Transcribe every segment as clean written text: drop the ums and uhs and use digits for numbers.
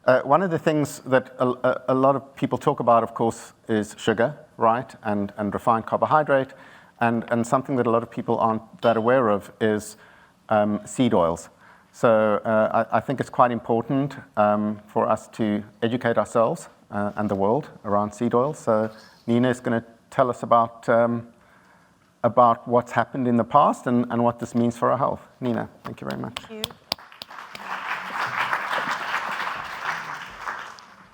One of the things that a lot of people talk about, of course, is sugar, right, and refined carbohydrate, and something that a lot of people aren't that aware of is seed oils. So I think it's quite important for us to educate ourselves and the world around seed oils. So Nina is going to tell us about what's happened in the past and what this means for our health. Nina, thank you very much. Thank you.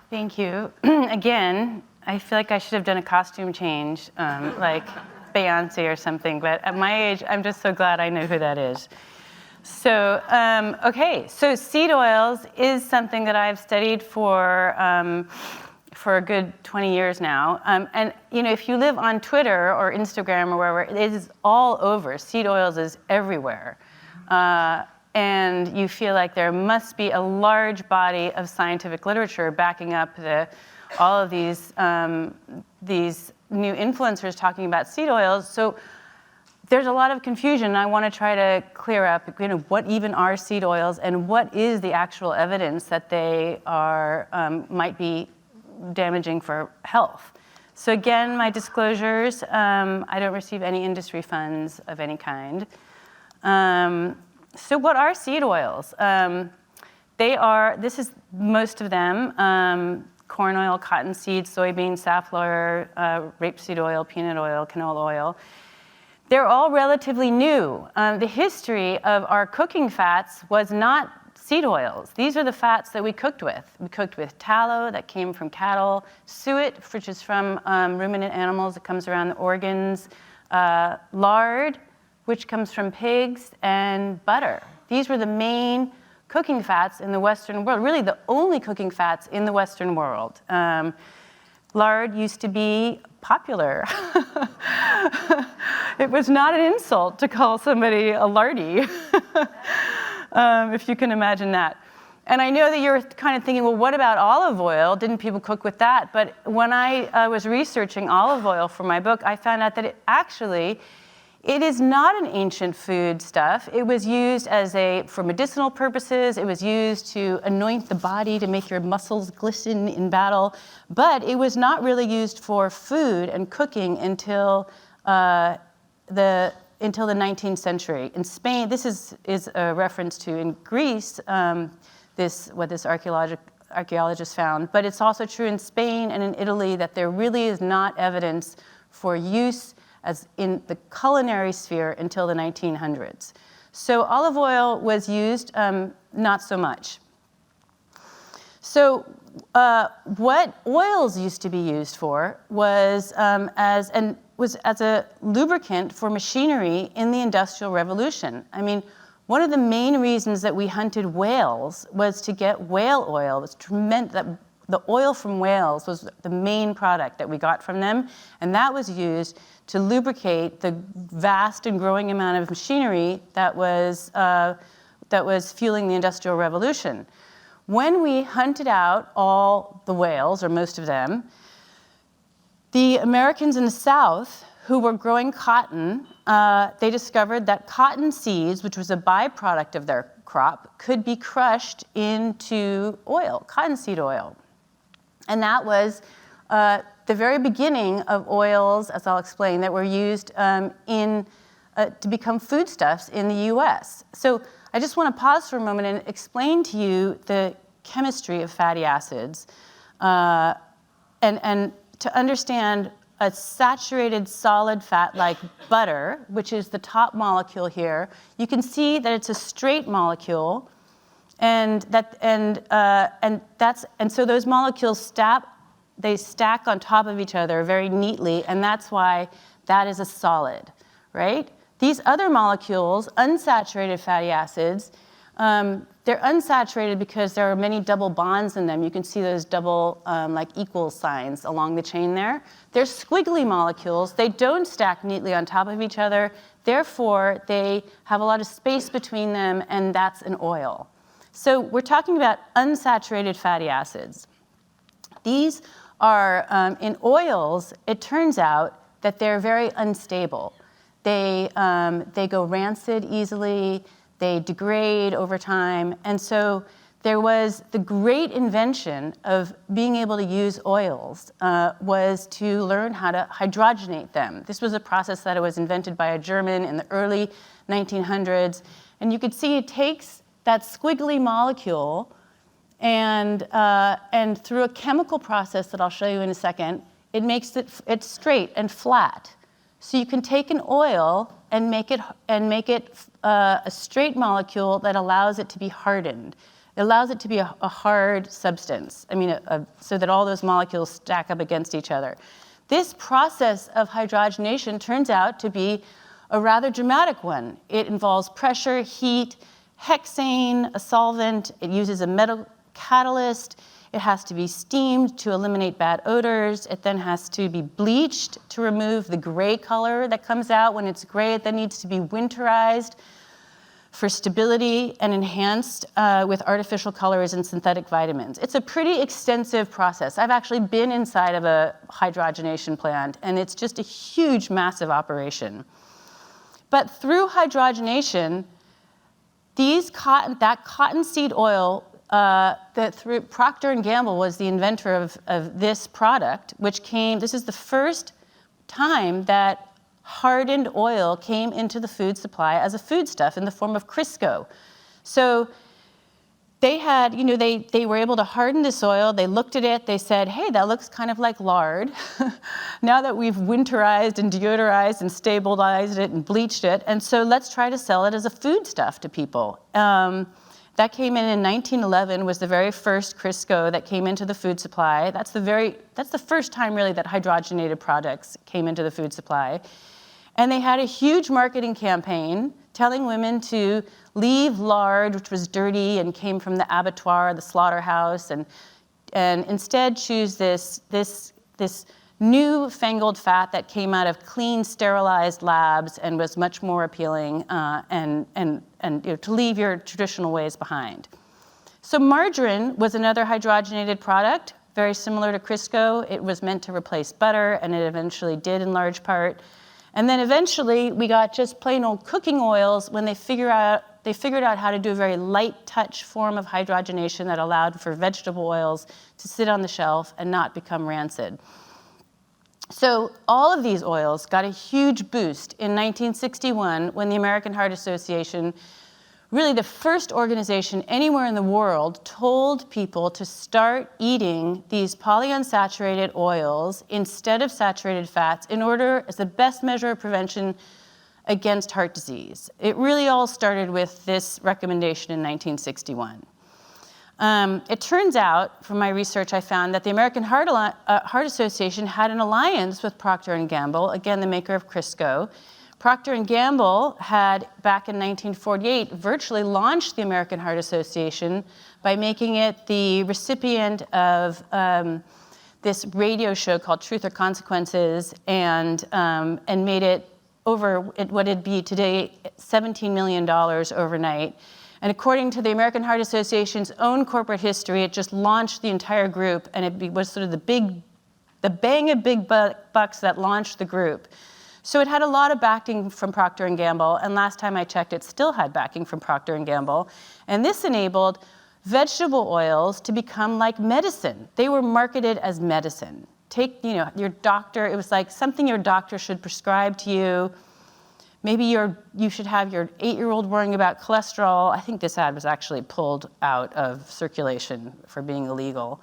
Thank you. Again, I feel like I should have done a costume change, like Beyonce or something, but at my age, I'm just so glad I know who that is. So, okay, so seed oils is something that I've studied for a good 20 years now. And you know, if you live on Twitter or Instagram or wherever, it is all over. Seed oils is everywhere. And you feel like there must be a large body of scientific literature backing up all of these new influencers talking about seed oils. So there's a lot of confusion. I want to try to clear up, you know, what even are seed oils and what is the actual evidence that they are might be damaging for health. So again, my disclosures: I don't receive any industry funds of any kind. So what are seed oils? This is most of them: corn oil, cottonseed, soybean, safflower, rapeseed oil, peanut oil, canola oil. They're all relatively new. The history of our cooking fats was not seed oils. These are the fats that we cooked with. We cooked with tallow that came from cattle, suet, which is from ruminant animals, it comes around the organs, lard, which comes from pigs, and butter. These were the main cooking fats in the Western world, really the only cooking fats in the Western world. Lard used to be popular. It was not an insult to call somebody a lardy, if you can imagine that. And I know that you're kind of thinking, well, what about olive oil? Didn't people cook with that? But when I was researching olive oil for my book, I found out that it is not an ancient food stuff. It was used for medicinal purposes. It was used to anoint the body to make your muscles glisten in battle. But it was not really used for food and cooking until the 19th century. In Spain, this is a reference to in Greece, what this archaeologist found. But it's also true in Spain and in Italy that there really is not evidence for use as in the culinary sphere until the 1900s. So olive oil was used not so much. So what oils used to be used for was as a lubricant for machinery in the Industrial Revolution. I mean, one of the main reasons that we hunted whales was to get whale oil. It meant that the oil from whales was the main product that we got from them, and that was used to lubricate the vast and growing amount of machinery that was fueling the Industrial Revolution. When we hunted out all the whales, or most of them, the Americans in the South who were growing cotton, they discovered that cotton seeds, which was a byproduct of their crop, could be crushed into oil, cottonseed oil. And that was the very beginning of oils, as I'll explain, that were used to become foodstuffs in the US. So I just want to pause for a moment and explain to you the chemistry of fatty acids and to understand a saturated solid fat like butter, which is the top molecule here. You can see that it's a straight molecule, and so those molecules stack on top of each other very neatly, and that's why that is a solid, right? These other molecules, unsaturated fatty acids, they're unsaturated because there are many double bonds in them. You can see those double like equal signs along the chain there. They're squiggly molecules. They don't stack neatly on top of each other. Therefore, they have a lot of space between them, and that's an oil. So we're talking about unsaturated fatty acids. These are, in oils, it turns out that they're very unstable. They go rancid easily, they degrade over time, and so there was the great invention of being able to use oils was to learn how to hydrogenate them. This was a process that was invented by a German in the early 1900s. And you could see it takes that squiggly molecule and through a chemical process that I'll show you in a second, it makes it straight and flat. So you can take an oil and make it a straight molecule that allows it to be hardened. It allows it to be a hard substance. I mean, so that all those molecules stack up against each other. This process of hydrogenation turns out to be a rather dramatic one. It involves pressure, heat, hexane, a solvent. It uses a metal catalyst. It has to be steamed to eliminate bad odors. It then has to be bleached to remove the gray color that comes out. When it's gray, it then needs to be winterized for stability and enhanced with artificial colors and synthetic vitamins. It's a pretty extensive process. I've actually been inside of a hydrogenation plant, and it's just a huge, massive operation. But through hydrogenation, that cottonseed oil, through Procter & Gamble was the inventor of this product, this is the first time that hardened oil came into the food supply as a foodstuff in the form of Crisco. So they had, they were able to harden this oil. They looked at it. They said, hey, that looks kind of like lard. Now that we've winterized and deodorized and stabilized it and bleached it, and so let's try to sell it as a foodstuff to people. That came in 1911, was the very first Crisco that came into the food supply. That's the first time really that hydrogenated products came into the food supply. And they had a huge marketing campaign telling women to leave lard, which was dirty and came from the abattoir, the slaughterhouse, and instead choose this newfangled fat that came out of clean, sterilized labs and was much more appealing, and to leave your traditional ways behind. So margarine was another hydrogenated product, very similar to Crisco. It was meant to replace butter, and it eventually did in large part. And then eventually we got just plain old cooking oils when they figured out how to do a very light touch form of hydrogenation that allowed for vegetable oils to sit on the shelf and not become rancid. So all of these oils got a huge boost in 1961 when the American Heart Association, really the first organization anywhere in the world, told people to start eating these polyunsaturated oils instead of saturated fats in order, as the best measure of prevention against heart disease. It really all started with this recommendation in 1961. It turns out, from my research, I found that the American Heart Association had an alliance with Procter & Gamble, again, the maker of Crisco. Procter & Gamble had, back in 1948, virtually launched the American Heart Association by making it the recipient of this radio show called Truth or Consequences, and made it over what it'd be today $17 million overnight. And according to the American Heart Association's own corporate history, it just launched the entire group, and it was sort of the bang of big bucks that launched the group. So it had a lot of backing from Procter & Gamble, and last time I checked, it still had backing from Procter & Gamble. And this enabled vegetable oils to become like medicine. They were marketed as medicine. Take, your doctor, it was like something your doctor should prescribe to you. Maybe you should have your 8-year-old worrying about cholesterol. I think this ad was actually pulled out of circulation for being illegal.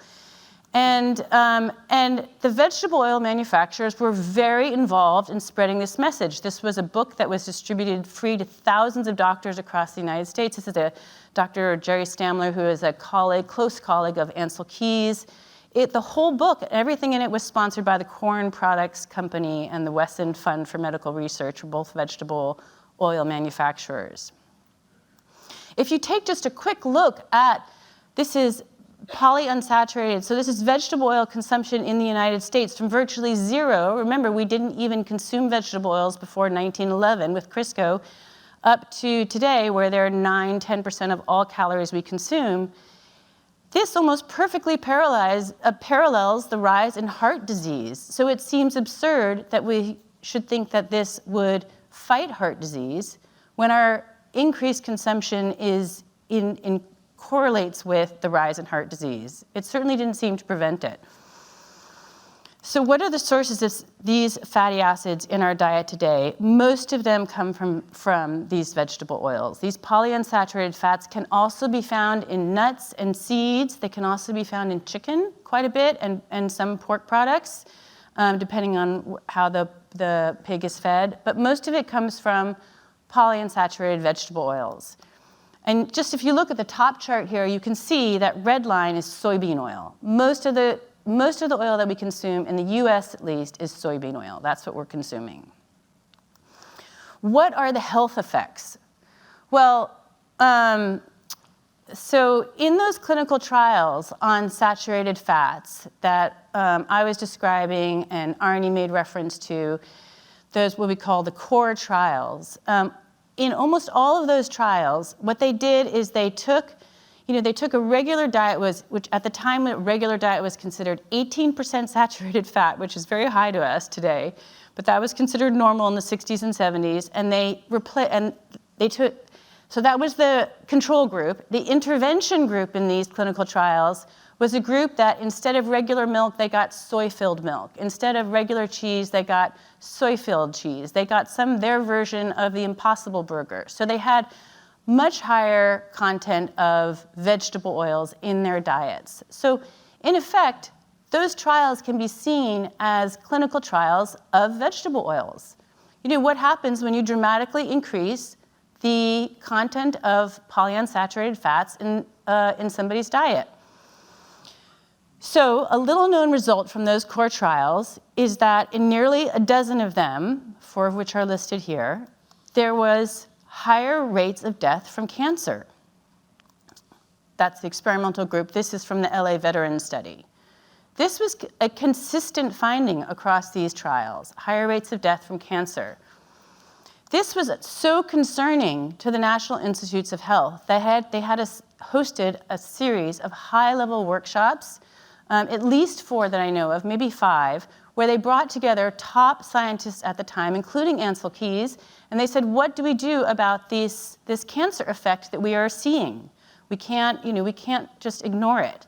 And the vegetable oil manufacturers were very involved in spreading this message. This was a book that was distributed free to thousands of doctors across the United States. This is Dr. Jerry Stamler, who is a close colleague of Ansel Keys. The whole book, everything in it was sponsored by the Corn Products Company and the Wesson Fund for Medical Research, both vegetable oil manufacturers. If you take just a quick look at, this is polyunsaturated. So this is vegetable oil consumption in the United States from virtually zero. Remember, we didn't even consume vegetable oils before 1911 with Crisco, up to today where they're 9–10% of all calories we consume. This almost perfectly parallels the rise in heart disease. So it seems absurd that we should think that this would fight heart disease when our increased consumption is in correlates with the rise in heart disease. It certainly didn't seem to prevent it. So what are the sources of these fatty acids in our diet today? Most of them come from these vegetable oils. These polyunsaturated fats can also be found in nuts and seeds. They can also be found in chicken quite a bit and some pork products, depending on how the pig is fed. But most of it comes from polyunsaturated vegetable oils. And just if you look at the top chart here, you can see that red line is soybean oil. Most of the oil that we consume, in the US at least, is soybean oil. That's what we're consuming. What are the health effects? Well, so in those clinical trials on saturated fats that I was describing and Arnie made reference to, those what we call the core trials. In almost all of those trials, what they did is they took a regular diet, which at the time a regular diet was considered 18% saturated fat, which is very high to us today, but that was considered normal in the 60s and 70s, and so that was the control group. The intervention group in these clinical trials was a group that instead of regular milk, they got soy-filled milk. Instead of regular cheese, they got soy-filled cheese. They got their version of the Impossible Burger. So they had much higher content of vegetable oils in their diets. So in effect, those trials can be seen as clinical trials of vegetable oils. What happens when you dramatically increase the content of polyunsaturated fats in somebody's diet? So a little known result from those core trials is that in nearly a dozen of them, 4 of which are listed here, there was higher rates of death from cancer. That's the experimental group. This is from the LA Veterans Study. This was a consistent finding across these trials, higher rates of death from cancer. This was so concerning to the National Institutes of Health. They had hosted a series of high-level workshops, at least 4 that I know of, maybe 5, where they brought together top scientists at the time, including Ansel Keys, and they said, what do we do about this cancer effect that we are seeing? We can't just ignore it.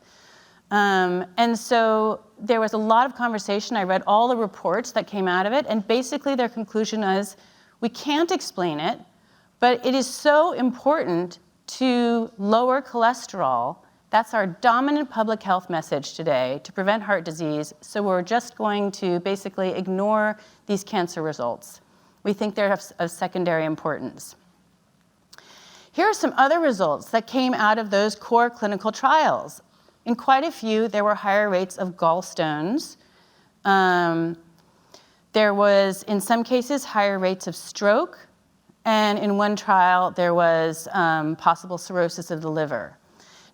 And so there was a lot of conversation. I read all the reports that came out of it, and basically their conclusion was, we can't explain it, but it is so important to lower cholesterol. That's our dominant public health message today, to prevent heart disease, so we're just going to basically ignore these cancer results. We think they're of secondary importance. Here are some other results that came out of those core clinical trials. In quite a few, there were higher rates of gallstones. There was, in some cases, higher rates of stroke. And in one trial, there was possible cirrhosis of the liver.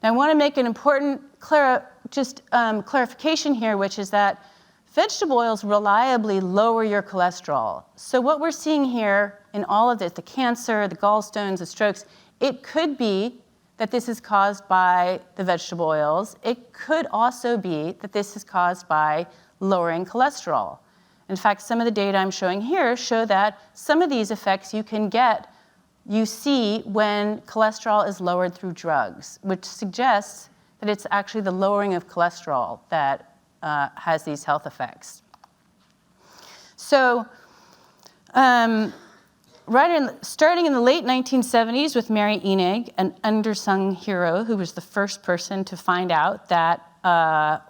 Now, I want to make an important clarification here, which is that vegetable oils reliably lower your cholesterol. So what we're seeing here in all of this, the cancer, the gallstones, the strokes, it could be that this is caused by the vegetable oils. It could also be that this is caused by lowering cholesterol. In fact, some of the data I'm showing here show that some of these effects you see when cholesterol is lowered through drugs, which suggests that it's actually the lowering of cholesterol that has these health effects. So starting in the late 1970s with Mary Enig, an undersung hero who was the first person to find out that,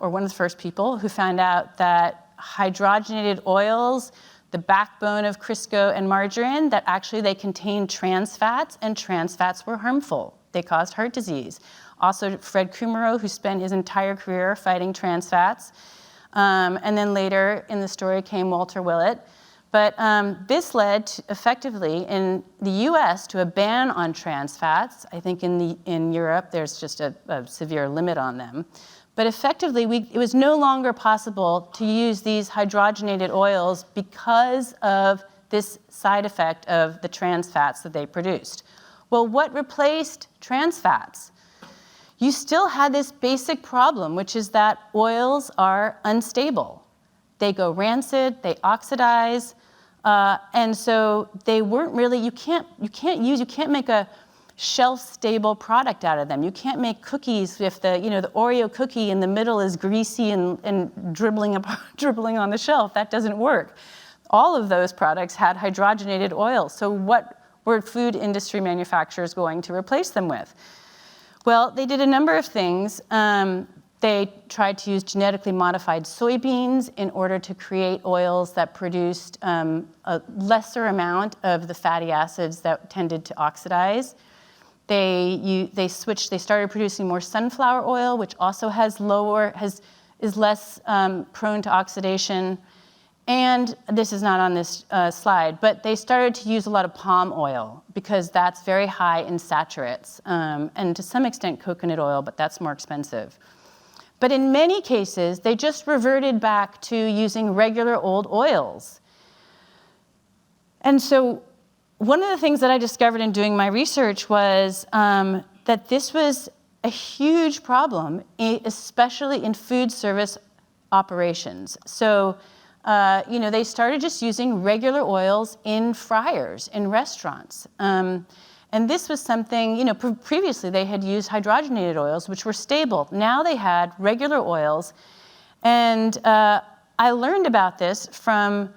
or one of the first people who found out that hydrogenated oils, the backbone of Crisco and margarine, that actually they contained trans fats, and trans fats were harmful. They caused heart disease. Also, Fred Kummerow, who spent his entire career fighting trans fats. And then later in the story came Walter Willett. But this led effectively in the US to a ban on trans fats. I think in Europe there's just a severe limit on them. But effectively, it was no longer possible to use these hydrogenated oils because of this side effect of the trans fats that they produced. Well, what replaced trans fats? You still had this basic problem, which is that oils are unstable. They go rancid, they oxidize, and so they weren't really, you can't make a shelf-stable product out of them. You can't make cookies if the Oreo cookie in the middle is greasy and dribbling on the shelf. That doesn't work. All of those products had hydrogenated oil. So what were food industry manufacturers going to replace them with? Well, they did a number of things. They tried to use genetically modified soybeans in order to create oils that produced a lesser amount of the fatty acids that tended to oxidize. They started producing more sunflower oil, which also is less prone to oxidation. And this is not on this slide, but they started to use a lot of palm oil because that's very high in saturates, and to some extent coconut oil, but that's more expensive. But in many cases, they just reverted back to using regular old oils. And so one of the things that I discovered in doing my research was that this was a huge problem, especially in food service operations. So, they started just using regular oils in fryers, in restaurants. And this was something, previously they had used hydrogenated oils, which were stable. Now they had regular oils. And I learned about this from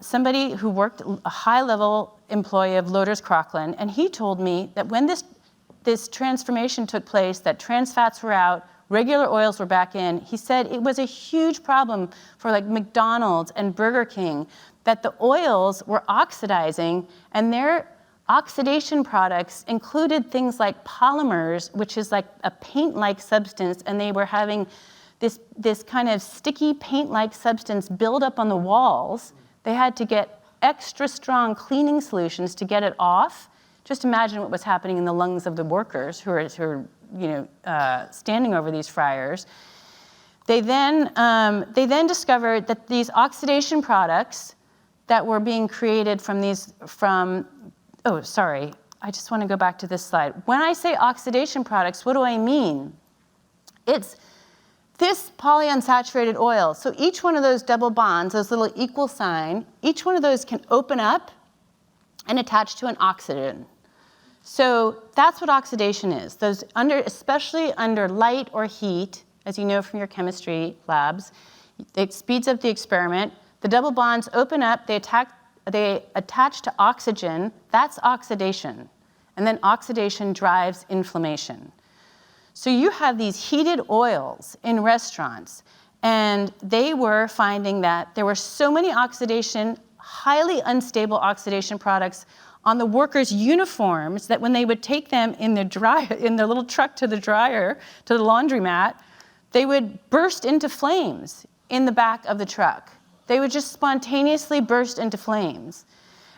somebody who worked, a high-level employee of Loder's Crocklin, and he told me that when this transformation took place, that trans fats were out, regular oils were back in, he said it was a huge problem for like McDonald's and Burger King, that the oils were oxidizing, and their oxidation products included things like polymers, which is like a paint-like substance, and they were having this kind of sticky paint-like substance build up on the walls. They had to get extra strong cleaning solutions to get it off. Just imagine what was happening in the lungs of the workers who are standing over these fryers. They then discovered that these oxidation products that were being created oh, sorry, I just want to go back to this slide. When I say oxidation products, what do I mean? It's this polyunsaturated oil. So each one of those double bonds, those little equal sign, each one of those can open up and attach to an oxidant. So that's what oxidation is. Especially under light or heat, as you know from your chemistry labs, it speeds up the experiment. The double bonds open up, they attach to oxygen. That's oxidation. And then oxidation drives inflammation. So you have these heated oils in restaurants, and they were finding that there were so many highly unstable oxidation products on the workers' uniforms that when they would take them in the little truck to the dryer, to the laundromat, they would burst into flames in the back of the truck. They would just spontaneously burst into flames.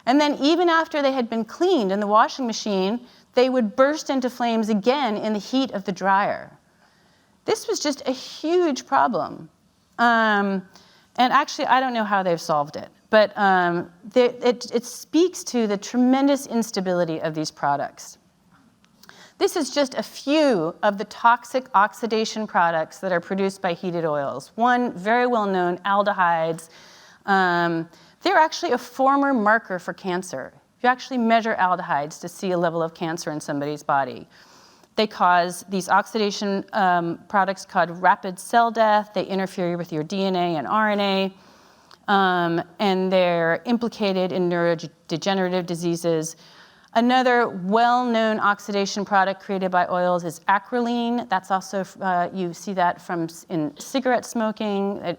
And then even after they had been cleaned in the washing machine, they would burst into flames again in the heat of the dryer. This was just a huge problem. And actually, I don't know how they've solved it. But it speaks to the tremendous instability of these products. This is just a few of the toxic oxidation products that are produced by heated oils. One, very well-known, aldehydes. They're actually a former marker for cancer. You actually measure aldehydes to see a level of cancer in somebody's body. These oxidation products cause rapid cell death. They interfere with your DNA and RNA. And they're implicated in neurodegenerative diseases. Another well-known oxidation product created by oils is acrolein. That's also, you see that in cigarette smoking.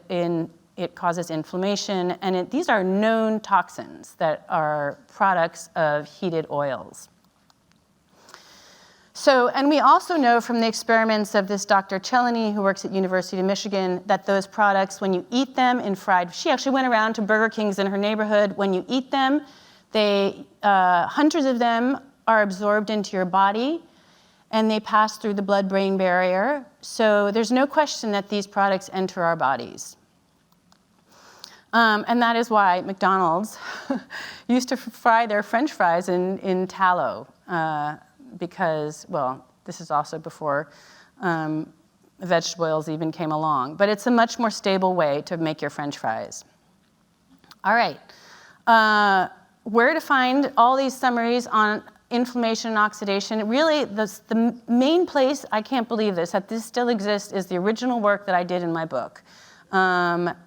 It causes inflammation. And these are known toxins that are products of heated oils. So, and we also know from the experiments of this Dr. Chelany, who works at University of Michigan, that those products, when you eat them in fried, she actually went around to Burger Kings in her neighborhood. When you eat them, hundreds of them are absorbed into your body, and they pass through the blood-brain barrier. So there's no question that these products enter our bodies. And that is why McDonald's used to fry their French fries in tallow. Because, well, this is also before vegetable oils even came along. But it's a much more stable way to make your French fries. All right. Where to find all these summaries on inflammation and oxidation. Really, the main place, I can't believe this, that this still exists is the original work that I did in my book,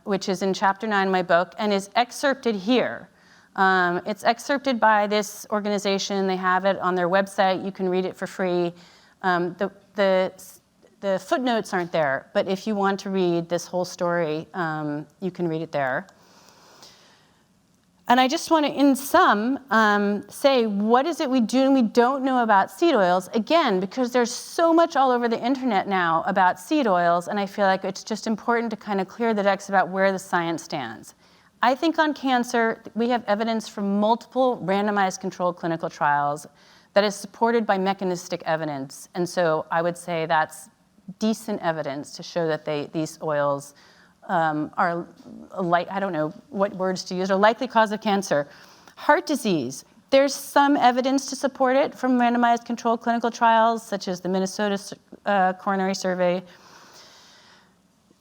which is in chapter 9 of my book and is excerpted here. It's excerpted by this organization. They have it on their website. You can read it for free. The footnotes aren't there, but if you want to read this whole story, you can read it there. And I just want to, in sum, say, what is it we do and we don't know about seed oils? Again, because there's so much all over the internet now about seed oils, and I feel like it's just important to kind of clear the decks about where the science stands. I think on cancer, we have evidence from multiple randomized controlled clinical trials that is supported by mechanistic evidence. And so I would say that's decent evidence to show that these oils are, I don't know what words to use, are likely cause of cancer. Heart disease, there's some evidence to support it from randomized controlled clinical trials, such as the Minnesota Coronary Survey.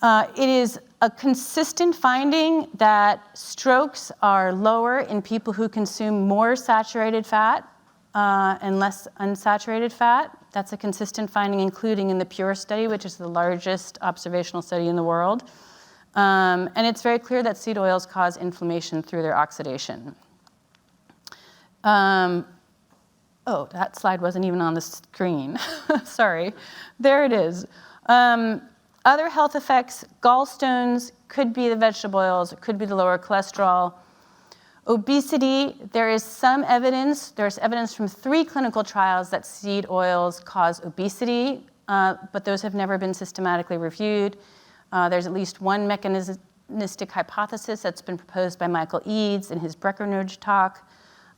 It is a consistent finding that strokes are lower in people who consume more saturated fat and less unsaturated fat. That's a consistent finding, including in the PURE study, which is the largest observational study in the world. And it's very clear that seed oils cause inflammation through their oxidation. Oh, that slide wasn't even on the screen. Sorry. There it is. Other health effects, gallstones, could be the vegetable oils, it could be the lower cholesterol. Obesity, there is some evidence. There's evidence from 3 clinical trials that seed oils cause obesity, but those have never been systematically reviewed. There's at least one mechanistic hypothesis that's been proposed by Michael Eads in his Breckenridge talk.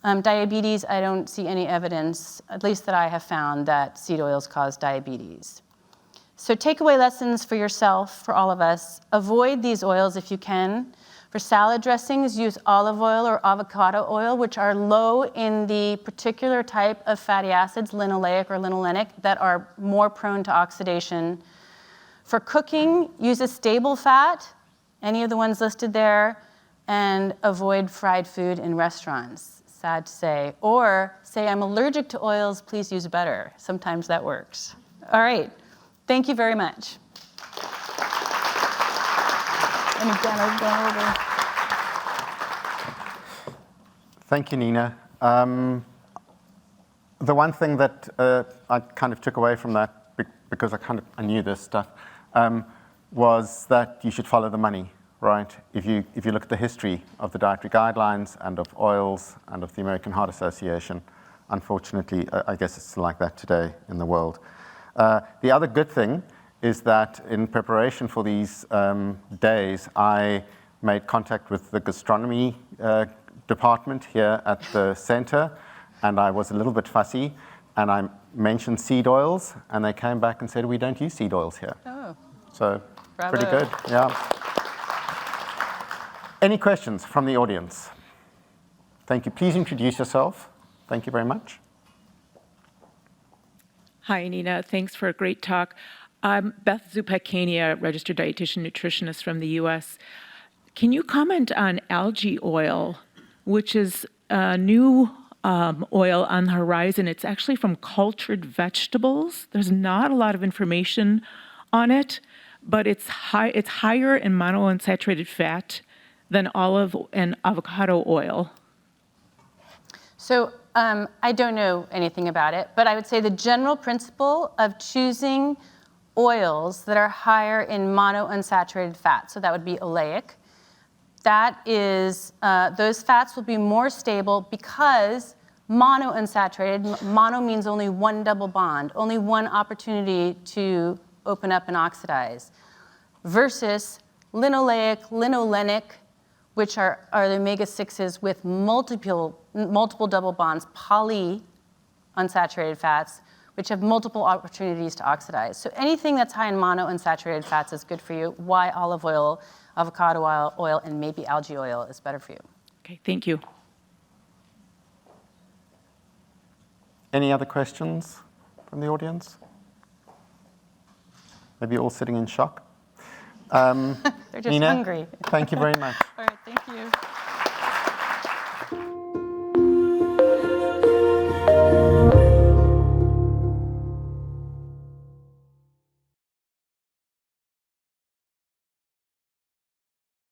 Diabetes, I don't see any evidence, at least that I have found, that seed oils cause diabetes. So takeaway lessons for yourself, for all of us. Avoid these oils if you can. For salad dressings, use olive oil or avocado oil, which are low in the particular type of fatty acids, linoleic or linolenic, that are more prone to oxidation. For cooking, use a stable fat, any of the ones listed there, and avoid fried food in restaurants, sad to say. Or say, I'm allergic to oils, please use butter. Sometimes that works. All right, thank you very much. And again, I've gone over. Thank you, Nina. The one thing that I kind of took away from that, because I knew this stuff, was that you should follow the money, right? If you look at the history of the Dietary Guidelines and of oils and of the American Heart Association, unfortunately, I guess it's like that today in the world. The other good thing is that in preparation for these days, I made contact with the gastronomy department here at the center, and I was a little bit fussy, and I mentioned seed oils, and they came back and said, we don't use seed oils here. Oh. So, Bravo. Pretty good, yeah. Any questions from the audience? Thank you. Please introduce yourself. Thank you very much. Hi, Nina. Thanks for a great talk. I'm Beth Zupakania, registered dietitian nutritionist from the U.S. Can you comment on algae oil, which is a new oil on the horizon? It's actually from cultured vegetables. There's not a lot of information on it, but it's higher in monounsaturated fat than olive and avocado oil. So I don't know anything about it, but I would say the general principle of choosing oils that are higher in monounsaturated fat, so that would be oleic, that is, those fats will be more stable because monounsaturated, mono means only one double bond, only one opportunity to open up and oxidize, versus linoleic, linolenic, which are the omega-6s with multiple double bonds, polyunsaturated fats, which have multiple opportunities to oxidize. So anything that's high in monounsaturated fats is good for you. Why olive oil, avocado oil, and maybe algae oil is better for you. Okay, thank you. Any other questions from the audience? Maybe all sitting in shock. They're just Nina, hungry. Thank you very much. All right, thank you.